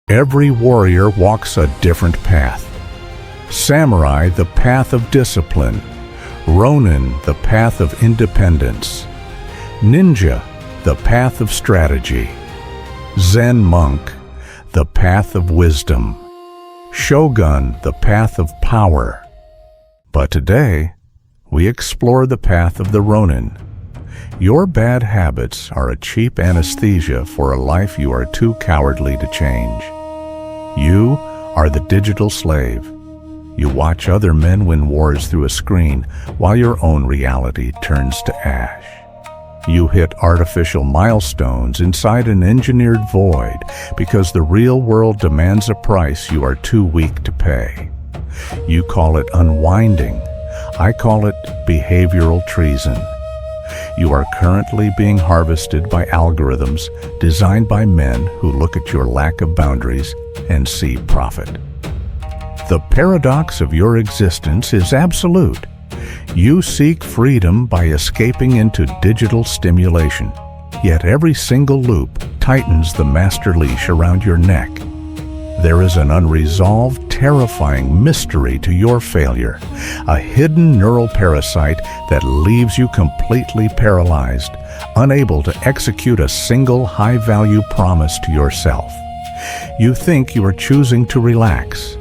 Every warrior walks a different path. Samurai, the path of discipline. Ronin, the path of independence. Ninja, the path of strategy. Zen monk, the path of wisdom. Shogun, the path of power. But today, we explore the path of the Ronin. Your bad habits are a cheap anesthesia for a life you are too cowardly to change. You are the digital slave. You watch other men win wars through a screen while your own reality turns to ash. You hit artificial milestones inside an engineered void because the real world demands a price you are too weak to pay. You call it unwinding. I call it behavioral treason. You are currently being harvested by algorithms designed by men who look at your lack of boundaries and see profit. The paradox of your existence is absolute. You seek freedom by escaping into digital stimulation, yet every single loop tightens the master leash around your neck. There is an unresolved, terrifying mystery to your failure, a hidden neural parasite that leaves you completely paralyzed, unable to execute a single high-value promise to yourself. You think you are choosing to relax.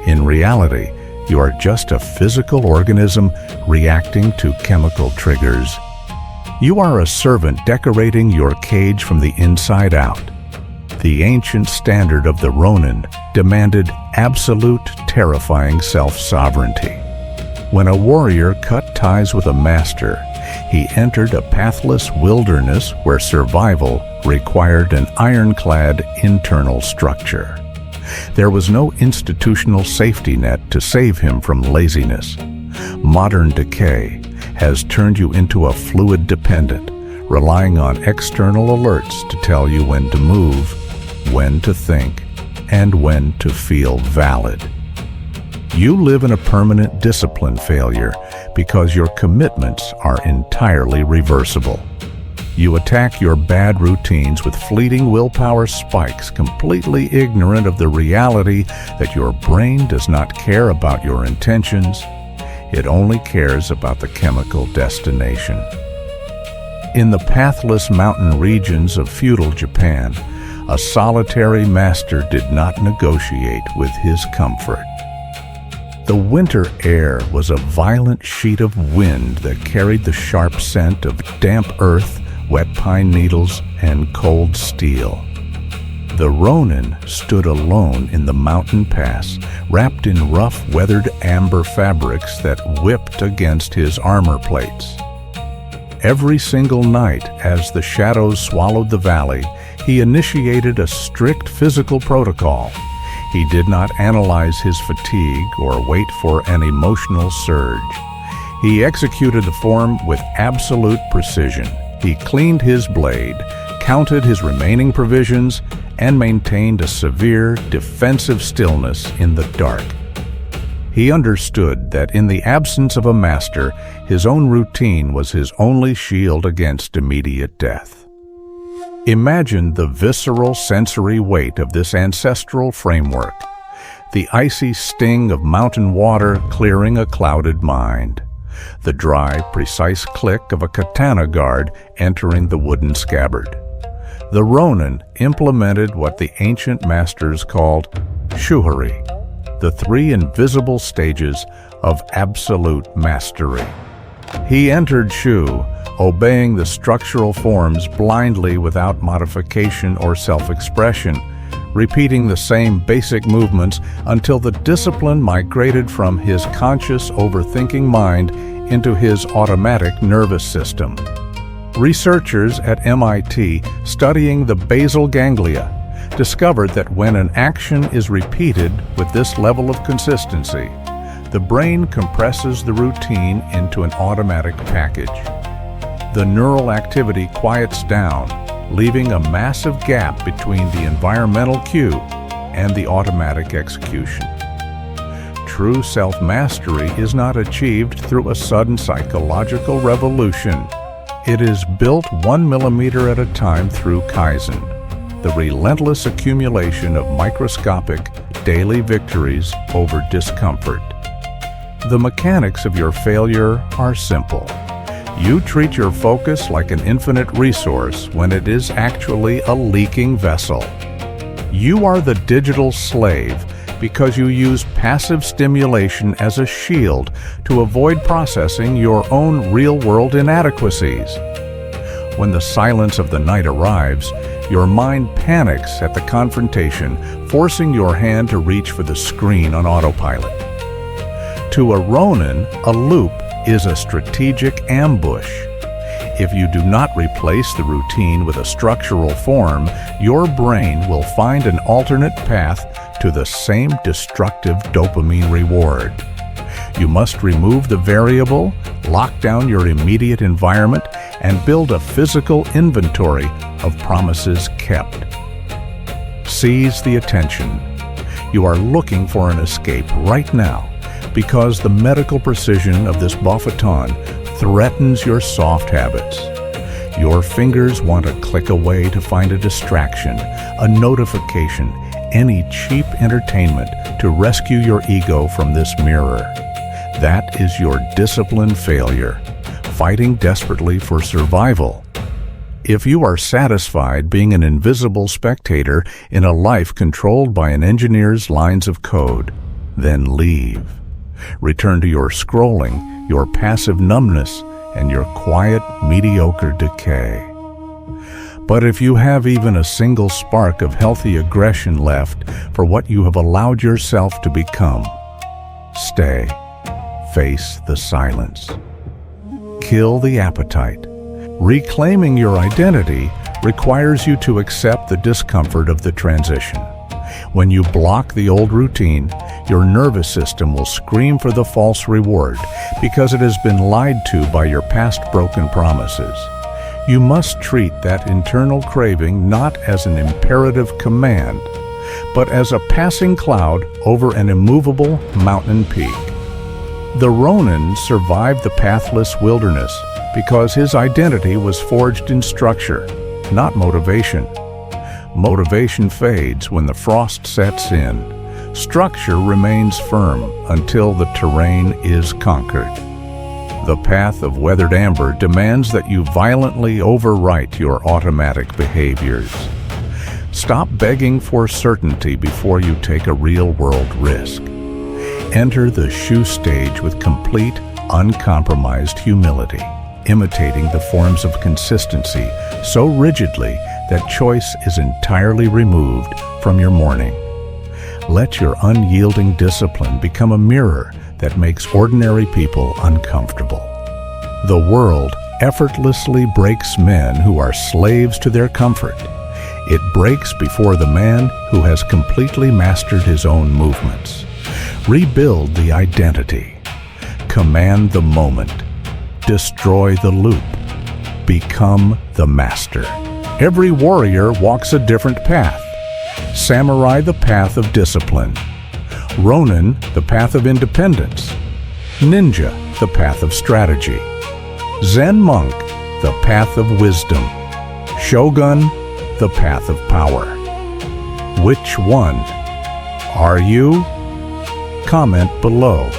In reality, you are just a physical organism reacting to chemical triggers. You are a servant decorating your cage from the inside out. The ancient standard of the Ronin demanded absolute, terrifying self-sovereignty. When a warrior cut ties with a master, he entered a pathless wilderness where survival required an ironclad internal structure. There was no institutional safety net to save him from laziness. Modern decay has turned you into a fluid dependent, relying on external alerts to tell you when to move, when to think, and when to feel valid. You live in a permanent discipline failure because your commitments are entirely reversible. You attack your bad routines with fleeting willpower spikes, completely ignorant of the reality that your brain does not care about your intentions. It only cares about the chemical destination. In the pathless mountain regions of feudal Japan, a solitary master did not negotiate with his comfort. The winter air was a violent sheet of wind that carried the sharp scent of damp earth, wet pine needles, and cold steel. The Ronin stood alone in the mountain pass, wrapped in rough, weathered amber fabrics that whipped against his armor plates. Every single night, as the shadows swallowed the valley, he initiated a strict physical protocol. He did not analyze his fatigue or wait for an emotional surge. He executed the form with absolute precision. He cleaned his blade, counted his remaining provisions, and maintained a severe defensive stillness in the dark. He understood that in the absence of a master, his own routine was his only shield against immediate death. Imagine the visceral sensory weight of this ancestral framework, the icy sting of mountain water clearing a clouded mind, the dry, precise click of a katana guard entering the wooden scabbard. The Ronin implemented what the ancient masters called Shuhari, the three invisible stages of absolute mastery. He entered Shu, obeying the structural forms blindly without modification or self-expression, repeating the same basic movements until the discipline migrated from his conscious overthinking mind into his automatic nervous system. Researchers at MIT studying the basal ganglia discovered that when an action is repeated with this level of consistency, the brain compresses the routine into an automatic package. The neural activity quiets down, leaving a massive gap between the environmental cue and the automatic execution. True self-mastery is not achieved through a sudden psychological revolution. It is built 1 millimeter at a time through Kaizen. the relentless accumulation of microscopic daily victories over discomfort. The mechanics of your failure are simple. You treat your focus like an infinite resource when it is actually a leaking vessel. You are the digital slave because you use passive stimulation as a shield to avoid processing your own real-world inadequacies. When the silence of the night arrives, your mind panics at the confrontation, forcing your hand to reach for the screen on autopilot. To a Ronin, a loop is a strategic ambush. If you do not replace the routine with a structural form, your brain will find an alternate path to the same destructive dopamine reward. You must remove the variable, lock down your immediate environment, and build a physical inventory of promises kept. Seize the attention. You are looking for an escape right now because the medical precision of this bofeton threatens your soft habits. Your fingers want to click away to find a distraction, a notification, any cheap entertainment to rescue your ego from this mirror. That is your discipline failure, fighting desperately for survival. If you are satisfied being an invisible spectator in a life controlled by an engineer's lines of code, then leave. Return to your scrolling, your passive numbness, and your quiet, mediocre decay. But if you have even a single spark of healthy aggression left for what you have allowed yourself to become, stay. Face the silence. Kill the appetite. Reclaiming your identity requires you to accept the discomfort of the transition. When you block the old routine, your nervous system will scream for the false reward because it has been lied to by your past broken promises. You must treat that internal craving not as an imperative command, but as a passing cloud over an immovable mountain peak. The Ronin survived the pathless wilderness because his identity was forged in structure, not motivation. Motivation fades when the frost sets in. Structure remains firm until the terrain is conquered. The path of weathered amber demands that you violently overwrite your automatic behaviors. Stop begging for certainty before you take a real-world risk. Enter the Shu stage with complete, uncompromised humility, imitating the forms of consistency so rigidly that choice is entirely removed from your morning. Let your unyielding discipline become a mirror that makes ordinary people uncomfortable. The world effortlessly breaks men who are slaves to their comfort. It breaks before the man who has completely mastered his own movements. Rebuild the identity. Command the moment. Destroy the loop. Become the master. Every warrior walks a different path. Samurai, the path of discipline. Ronin, the path of independence. Ninja, the path of strategy. Zen monk, the path of wisdom. Shogun, the path of power. Which one are you? Comment below.